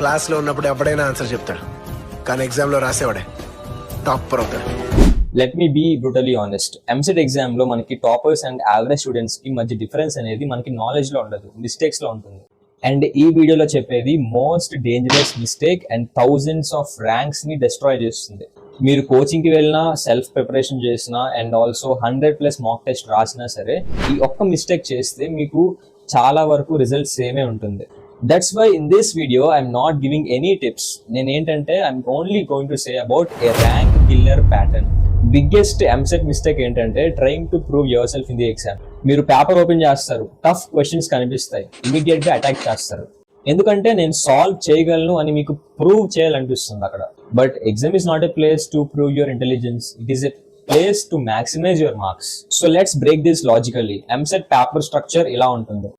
క్లాస్లో ఉన్నప్పుడు ఎప్పుడైనా ఆన్సర్ చెప్తాడు, కానీ ఎగ్జామ్లో రాసేవాడే టాపర్ అవుతాడు. Let me be brutally honest. EAMCET exam లో మనకి టాపర్స్ అండ్ యావరేజ్ స్టూడెంట్స్ కి మధ్య డిఫరెన్స్ అనేది మనకి నాలెడ్జ్ లో ఉండదు, మిస్టేక్స్ లో ఉంటుంది. అండ్ ఈ వీడియోలో చెప్పేది most dangerous mistake and thousands off ranks ని డిస్ట్రాయ్ చేస్తుంది. మీరు కోచింగ్ కి వెళ్ళినా, సెల్ఫ్ ప్రిపరేషన్ చేసినా, అండ్ ఆల్సో 100+ మాక్ టెస్ట్ రాసినా సరే, ఈ ఒక్క మిస్టేక్ చేస్తే మీకు చాలా వరకు రిజల్ట్ సేమే ఉంటుంది. That's why in this video I'm not giving any tips. నేను ఏంటంటే I'm only going to say about a rank killer pattern. Biggest EAMCET mistake ఏంటంటే trying to prove yourself in the exam. మీరు paper open చేస్తారు, tough questions కనిపిస్తాయి, immediate గా attack చేస్తారు. ఎందుకంటే నేను సాల్వ్ చేయగలను అని మీకు ప్రూవ్ చేయాలనిపిస్తుంది అక్కడ. But exam is not a place to prove your intelligence, it is a place to maximise your marks. So let's break this logically. EAMCET paper structure ఇలా ఉంటుంది.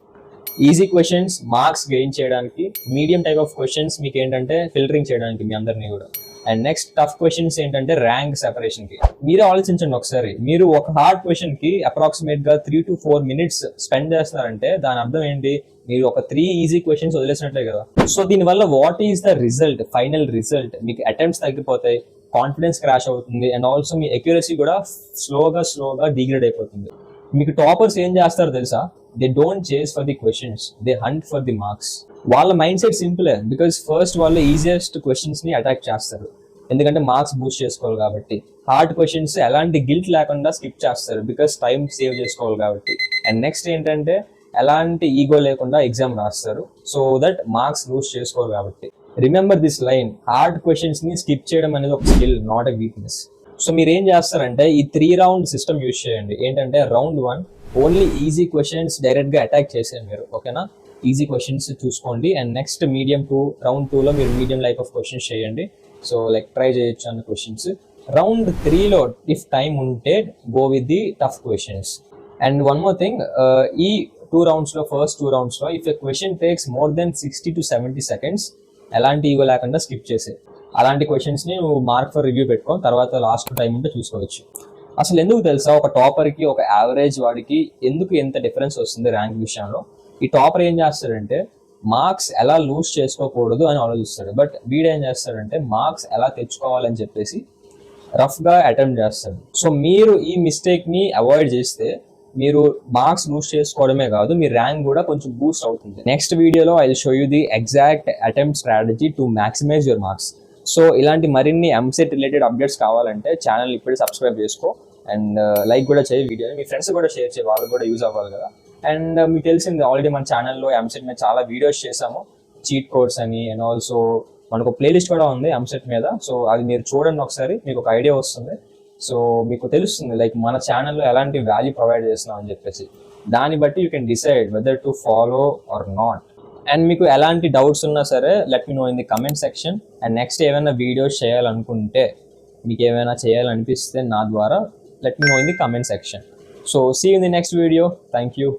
ఈజీ క్వశ్చన్స్ మార్క్స్ గెయిన్ చేయడానికి, medium type of questions మీకు ఏంటంటే filtering చేయడానికి మీ అందరినీ కూడా, and next tough questions ఏంటంటే rank separation కి. మీరే ఆలోచించండి ఒకసారి, మీరు ఒక హార్డ్ క్వశ్చన్ కి అప్రాక్సిమేట్ గా 3 to 4 minutes స్పెండ్ చేస్తున్నారంటే దాని అర్థం ఏంటి, మీరు ఒక 3 ఈజీ క్వశ్చన్స్ వదిలేసినట్లే కదా. సో దీనివల్ల what is the result, final result, మీకు అటెంప్ట్స్ తగ్గిపోతాయి, కాన్ఫిడెన్స్ క్రాష్ అవుతుంది, అండ్ ఆల్సో మీ అక్యురసీ కూడా స్లోగా డిగ్రేడ్ అయిపోతుంది. మీకు టాపర్స్ ఏం చేస్తారో తెలుసా, దే డోంట్ చేస్ for the questions, they hunt for the marks. వాళ్ళ మైండ్ సెట్ సింపులే, బికాస్ ఫస్ట్ వాళ్ళు ఈజియెస్ట్ క్వశ్చన్స్ ని అటాక్ చేస్తారు, ఎందుకంటే మార్క్స్ బూస్ట్ చేసుకోవాలి కాబట్టి. హార్డ్ క్వశ్చన్స్ ఎలాంటి గిల్ట్ లేకుండా స్కిప్ చేస్తారు, బికాస్ టైం సేవ్ చేసుకోవాలి కాబట్టి. అండ్ నెక్స్ట్ ఏంటంటే ఎలాంటి ఈగో లేకుండా ఎగ్జామ్ రాస్తారు, సో దట్ మార్క్స్ లూజ్ చేసుకోవాలి కాబట్టి. Remember this line, hard questions ని స్కిప్ చేయడం అనేది ఒక skill, not a weakness. So మీరు ఏం చేస్తారంటే ఈ 3 round సిస్టమ్ యూజ్ చేయండి. ఏంటంటే round 1 only easy questions direct గా అటాక్ చేసేయండి మీరు, ఓకేనా. ఈజీ క్వశ్చన్స్ చూసుకోండి. అండ్ నెక్స్ట్ మీడియం 2, రౌండ్ 2లో మీరు మీడియం లైక్ ఆఫ్ క్వశ్చన్స్ చేయండి. సో లైక్ ట్రై చేయొచ్చు అన్న క్వశ్చన్స్. రౌండ్ 3లో ఇఫ్ టైం ఉంటే go with the tough questions. And one more thing, ఈ 2 rounds లో, ఫస్ట్ 2 rounds లో if a question takes more than 60 to 70 seconds ఎలాంటి ego లేకుండా skip చేసే. అలాంటి క్వశ్చన్స్ ని నువ్వు మార్క్ ఫర్ రివ్యూ పెట్టుకో, తర్వాత లాస్ట్ టైం ఉంటే చూసుకోవచ్చు. అసలు ఎందుకు తెలుసా, ఒక టాపర్ కి ఒక యావరేజ్ వాడికి ఎందుకు ఎంత డిఫరెన్స్ వస్తుంది ర్యాంక్ విషయంలో. ఈ టాపర్ ఏం చేస్తాడంటే మార్క్స్ ఎలా లూజ్ చేసుకోకూడదు అని ఆలోచిస్తాడు, బట్ వీడు ఏం చేస్తాడంటే మార్క్స్ ఎలా తెచ్చుకోవాలని చెప్పేసి రఫ్ గా అటెంప్ట్ చేస్తాడు. సో మీరు ఈ మిస్టేక్ ని అవాయిడ్ చేస్తే మీరు మార్క్స్ లూజ్ చేసుకోవడమే కాదు, మీ ర్యాంక్ కూడా కొంచెం బూస్ట్ అవుతుంది. నెక్స్ట్ వీడియోలో I will show you the exact attempt strategy to maximise your marks. So ఇలాంటి మరిన్ని ఎంసెట్ రిలేటెడ్ అప్డేట్స్ కావాలంటే ఛానల్ ఇప్పుడే సబ్స్క్రైబ్ చేసుకో, అండ్ లైక్ కూడా చేయి వీడియోని, మీ ఫ్రెండ్స్ కూడా షేర్ చేయి, వాళ్ళకి కూడా యూజ్ అవ్వాలి కదా. అండ్ మీకు తెలిసింది ఆల్రెడీ మన ఛానల్లో ఎంసెట్ మీద చాలా వీడియోస్ చేసాము, చీట్ కోడ్స్ అని, అండ్ ఆల్సో మనకు ప్లేలిస్ట్ కూడా ఉంది ఎంసెట్ మీద. సో అది మీరు చూడండి ఒకసారి, మీకు ఒక ఐడియా వస్తుంది. సో మీకు తెలుస్తుంది లైక్ మన ఛానల్లో ఎలాంటి వాల్యూ ప్రొవైడ్ చేస్తున్నాం అని చెప్పేసి. దాన్ని బట్టి you can decide whether to follow or not. And మీకు ఎలాంటి డౌట్స్ ఉన్నా సరే let me know in the comment section. And next ఏమైనా వీడియోస్ చేయాలనుకుంటే, మీకు ఏమైనా చేయాలనిపిస్తే నా ద్వారా, let me know in the comment section. So see you in the next video. Thank you.